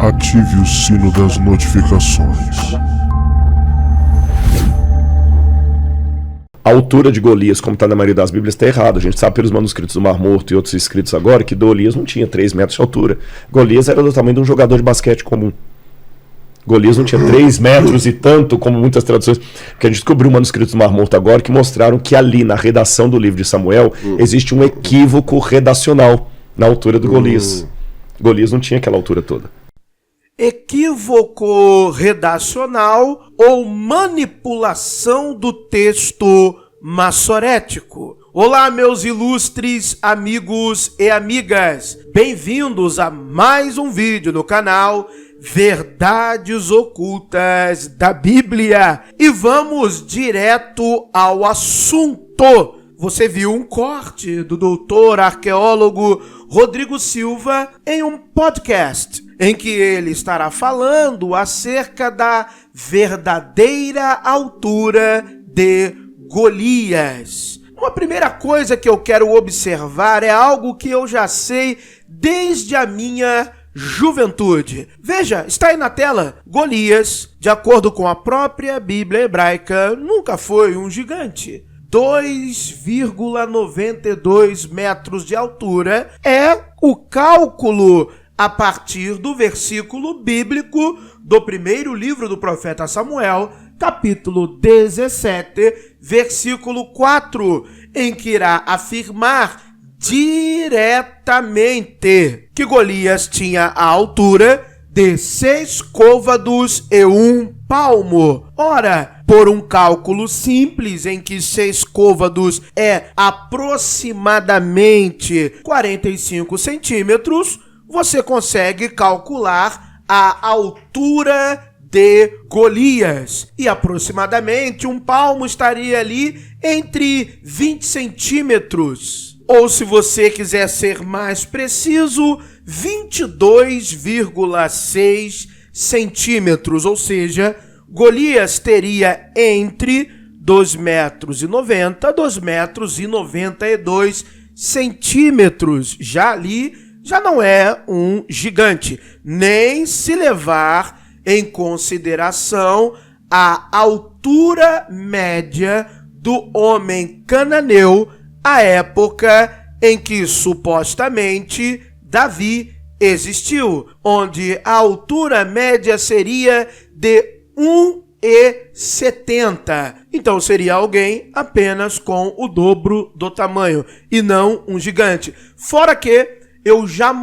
Ative o sino das notificações. A altura de Golias, como está na maioria das Bíblias, está errado. A gente sabe pelos manuscritos do Mar Morto e outros escritos agora que Golias não tinha 3 metros de altura. Golias era do tamanho de um jogador de basquete comum. Golias não tinha 3 metros e tanto, como muitas traduções. Porque a gente descobriu manuscritos do Mar Morto agora que mostraram que ali, na redação do livro de Samuel, existe um equívoco redacional na altura do Golias. Golias não tinha aquela altura toda. Equívoco redacional ou manipulação do texto massorético. Olá, meus ilustres amigos e amigas. Bem-vindos a mais um vídeo no canal Verdades Ocultas da Bíblia. E vamos direto ao assunto. Você viu um corte do doutor arqueólogo Rodrigo Silva em um podcast em que ele estará falando acerca da verdadeira altura de Golias. Uma primeira coisa que eu quero observar é algo que eu já sei desde a minha juventude. Veja, está aí na tela. Golias, de acordo com a própria Bíblia hebraica, nunca foi um gigante. 2,92 metros de altura é o cálculo a partir do versículo bíblico do primeiro livro do profeta Samuel, capítulo 17, versículo 4, em que irá afirmar diretamente que Golias tinha a altura de 6 côvados e 1 palmo. Ora, por um cálculo simples em que 6 côvados é aproximadamente 45 centímetros, você consegue calcular a altura de Golias. E aproximadamente 1 palmo estaria ali entre 20 centímetros. Ou, se você quiser ser mais preciso, 22,6 centímetros. Ou seja, Golias teria entre 2,90 metros e 2,92 metros. Já ali, já não é um gigante. Nem se levar em consideração a altura média do homem cananeu à época em que supostamente Davi existiu, onde a altura média seria de 1,70. Então seria alguém apenas com o dobro do tamanho e não um gigante. Fora que eu já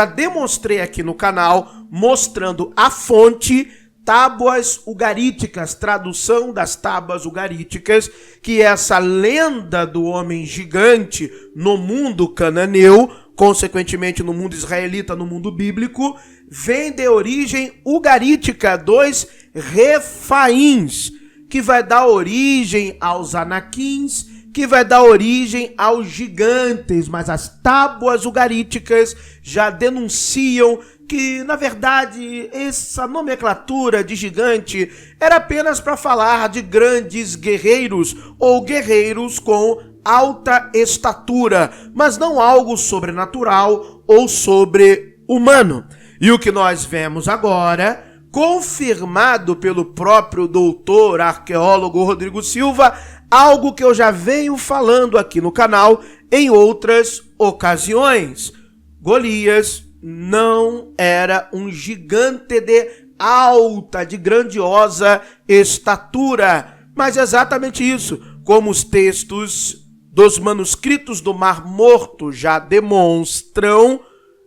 demonstrei aqui no canal, mostrando a fonte, Tábuas Ugaríticas, tradução das Tábuas Ugaríticas, que essa lenda do homem gigante no mundo cananeu, consequentemente no mundo israelita, no mundo bíblico, vem de origem ugarítica dos Refaíns, que vai dar origem aos Anaquins, que vai dar origem aos gigantes, mas as Tábuas Ugaríticas já denunciam que, na verdade, essa nomenclatura de gigante era apenas para falar de grandes guerreiros ou guerreiros com alta estatura, mas não algo sobrenatural ou sobre-humano. E o que nós vemos agora, confirmado pelo próprio doutor arqueólogo Rodrigo Silva, algo que eu já venho falando aqui no canal em outras ocasiões. Golias não era um gigante de alta, de grandiosa estatura, mas exatamente isso, como os textos dos manuscritos do Mar Morto já demonstram,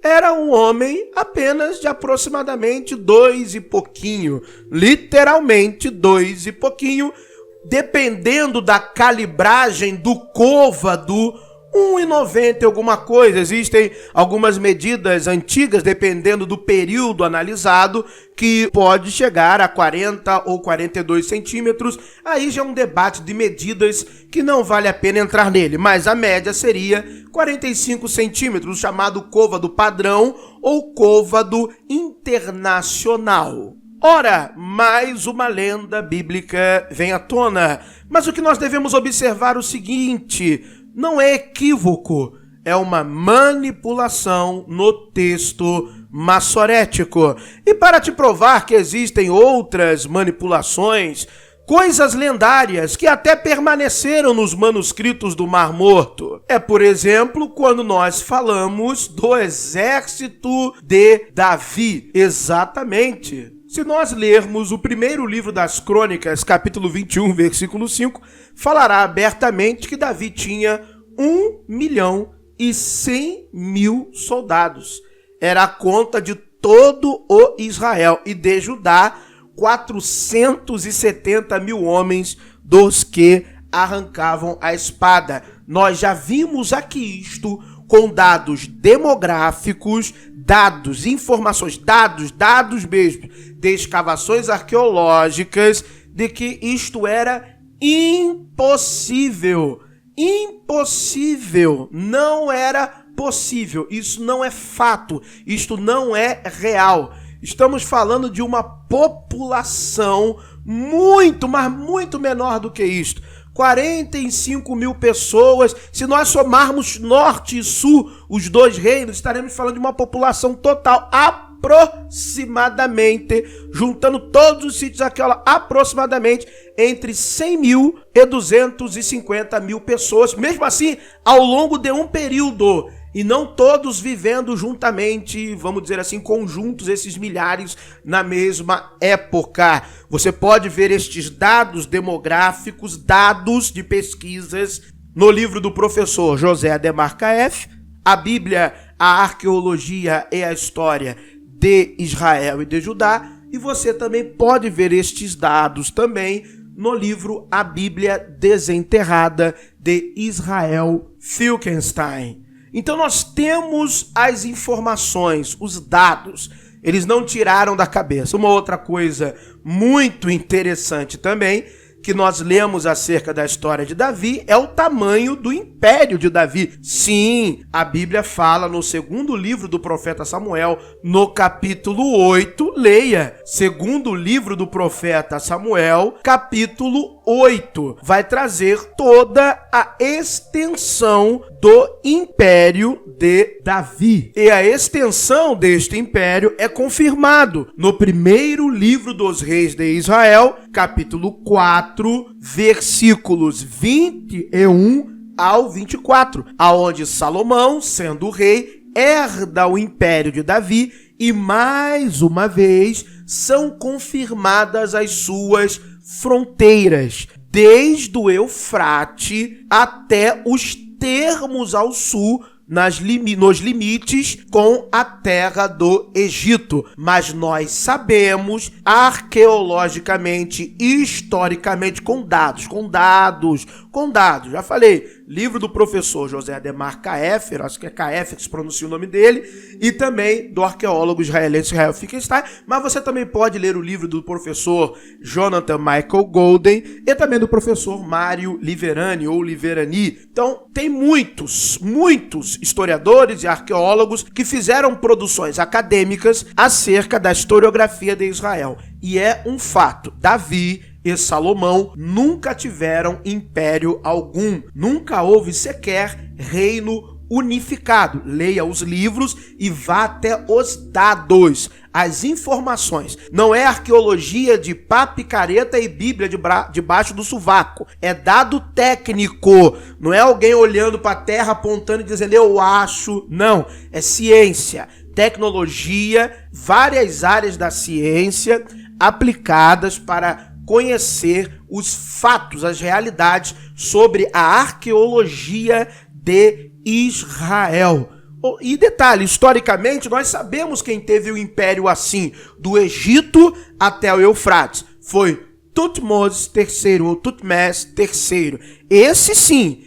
era um homem apenas de aproximadamente 2 e pouquinho, literalmente 2 e pouquinho, dependendo da calibragem do côvado, 1,90 e alguma coisa. Existem algumas medidas antigas, dependendo do período analisado, que pode chegar a 40 ou 42 centímetros. Aí já é um debate de medidas que não vale a pena entrar nele, mas a média seria 45 centímetros, chamado côvado padrão ou côvado internacional. Ora, mais uma lenda bíblica vem à tona. Mas o que nós devemos observar é o seguinte: não é equívoco, é uma manipulação no texto massorético. E para te provar que existem outras manipulações, coisas lendárias que até permaneceram nos manuscritos do Mar Morto. É, por exemplo, quando nós falamos do exército de Davi. Exatamente. Se nós lermos o primeiro livro das Crônicas, capítulo 21, versículo 5, falará abertamente que Davi tinha 1.100.000 soldados. Era a conta de todo o Israel, e de Judá, 470.000 homens dos que arrancavam a espada. Nós já vimos aqui isto com dados demográficos, informações, dados mesmo, de escavações arqueológicas, de que isto era impossível. Impossível, não era possível, isso não é fato, isto não é real. Estamos falando de uma população muito, mas muito menor do que isto. 45.000 pessoas. Se nós somarmos norte e sul, os dois reinos, estaremos falando de uma população total aproximadamente, juntando todos os sítios arqueológicos, aproximadamente entre 100.000 e 250.000 pessoas, mesmo assim, ao longo de um período, e não todos vivendo juntamente, vamos dizer assim, conjuntos, esses milhares na mesma época. Você pode ver estes dados demográficos, dados de pesquisas, no livro do professor José Ademar Caef, a Bíblia, a Arqueologia e a História de Israel e de Judá, e você também pode ver estes dados também no livro A Bíblia Desenterrada de Israel Finkelstein. Então nós temos as informações, os dados, eles não tiraram da cabeça. Uma outra coisa muito interessante também, que nós lemos acerca da história de Davi, é o tamanho do império de Davi. Sim, a Bíblia fala no segundo livro do profeta Samuel, no capítulo 8, leia, segundo livro do profeta Samuel, capítulo 8, vai trazer toda a extensão do império de Davi. E a extensão deste império é confirmado no primeiro livro dos reis de Israel, capítulo 4, versículos 21 ao 24, aonde Salomão, sendo rei, herda o império de Davi e mais uma vez são confirmadas as suas fronteiras, desde o Eufrate até os termos ao sul, nos limites com a terra do Egito. Mas nós sabemos arqueologicamente, historicamente, com dados, já falei, livro do professor José Ademar Caef, acho que é Caef que se pronuncia o nome dele, e também do arqueólogo israelense Israel Finkelstein, mas você também pode ler o livro do professor Jonathan Michael Golden e também do professor Mário Liverani ou Liverani. Então, tem muitos historiadores e arqueólogos que fizeram produções acadêmicas acerca da historiografia de Israel. E é um fato, Davi e Salomão nunca tiveram império algum, nunca houve sequer reino unificado. Leia os livros e vá até os dados, as informações. Não é arqueologia de pá, picareta e Bíblia debaixo do sovaco. É dado técnico. Não é alguém olhando para a terra, apontando e dizendo eu acho. Não, é ciência, tecnologia, várias áreas da ciência aplicadas para conhecer os fatos, as realidades sobre a arqueologia de Israel. E detalhe, historicamente, nós sabemos quem teve o império assim, do Egito até o Eufrates. Foi Tutmos III ou Tutmés III. Esse sim,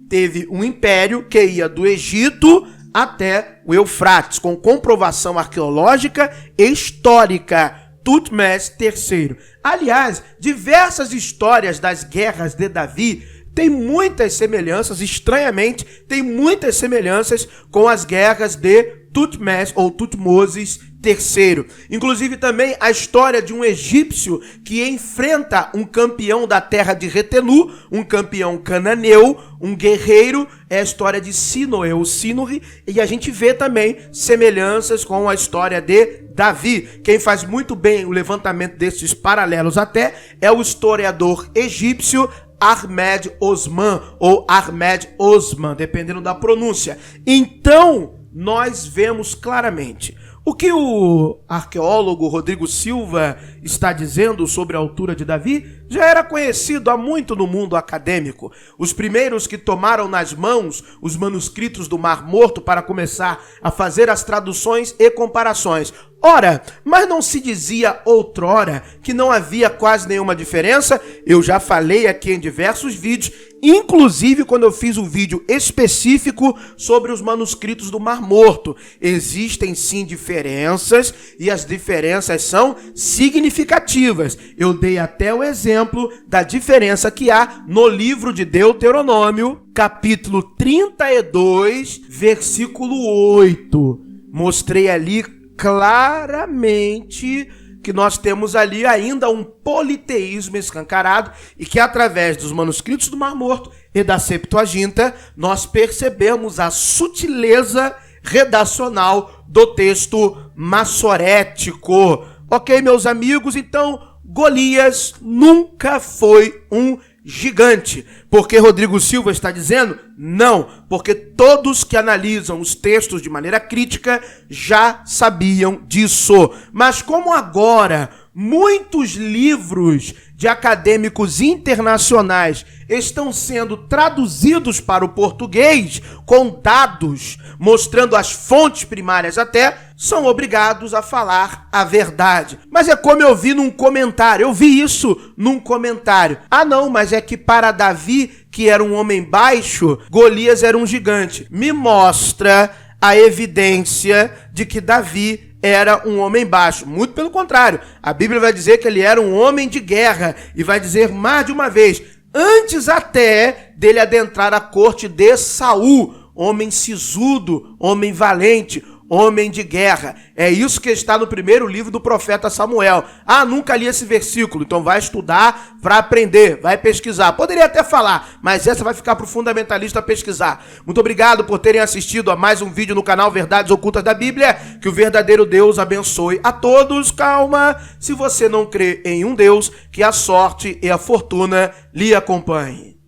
teve um império que ia do Egito até o Eufrates, com comprovação arqueológica e histórica. Tutmés III. Aliás, diversas histórias das guerras de Davi tem muitas semelhanças, estranhamente, tem muitas semelhanças com as guerras de Tutmés ou Tutmoses III. Inclusive também a história de um egípcio que enfrenta um campeão da terra de Retenu, um campeão cananeu, um guerreiro, é a história de Sinoé, ou Sinuri, e a gente vê também semelhanças com a história de Davi. Quem faz muito bem o levantamento desses paralelos até é o historiador egípcio Ahmed Osman, ou Ahmed Osman, dependendo da pronúncia. Então, nós vemos claramente o que o arqueólogo Rodrigo Silva está dizendo sobre a altura de Davi já era conhecido há muito no mundo acadêmico. Os primeiros que tomaram nas mãos os manuscritos do Mar Morto para começar a fazer as traduções e comparações. Ora, mas não se dizia outrora que não havia quase nenhuma diferença? Eu já falei aqui em diversos vídeos, inclusive quando eu fiz um vídeo específico sobre os manuscritos do Mar Morto. Existem sim diferenças e as diferenças são significativas. Eu dei até o exemplo da diferença que há no livro de Deuteronômio, capítulo 32, versículo 8. Mostrei ali claramente que nós temos ali ainda um politeísmo escancarado e que através dos manuscritos do Mar Morto e da Septuaginta nós percebemos a sutileza redacional do texto massorético. Ok, meus amigos? Então, Golias nunca foi um gigante. Porque Rodrigo Silva está dizendo? Não, porque todos que analisam os textos de maneira crítica já sabiam disso. Mas como agora muitos livros de acadêmicos internacionais estão sendo traduzidos para o português com dados mostrando as fontes primárias até, são obrigados a falar a verdade. Mas é como eu vi num comentário, eu vi isso num comentário. Ah não, mas é que para Davi, que era um homem baixo, Golias era um gigante. Me mostra a evidência de que Davi era um homem baixo. Muito pelo contrário, a Bíblia vai dizer que ele era um homem de guerra e vai dizer mais de uma vez, antes até dele adentrar a corte de Saul, homem sisudo, homem valente, homem de guerra. É isso que está no primeiro livro do profeta Samuel. Ah, nunca li esse versículo, então vai estudar, vai aprender, vai pesquisar. Poderia até falar, mas essa vai ficar para o fundamentalista pesquisar. Muito obrigado por terem assistido a mais um vídeo no canal Verdades Ocultas da Bíblia. Que o verdadeiro Deus abençoe a todos. Calma, se você não crê em um Deus, que a sorte e a fortuna lhe acompanhem.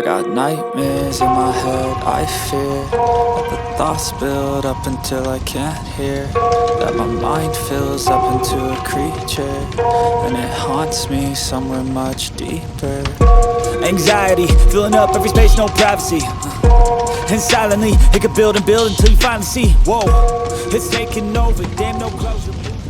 I got nightmares in my head, I fear that the thoughts build up until I can't hear, that my mind fills up into a creature, and it haunts me somewhere much deeper. Anxiety, filling up every space, no privacy, and silently, it could build and build until you finally see, whoa, it's taking over, damn no closure.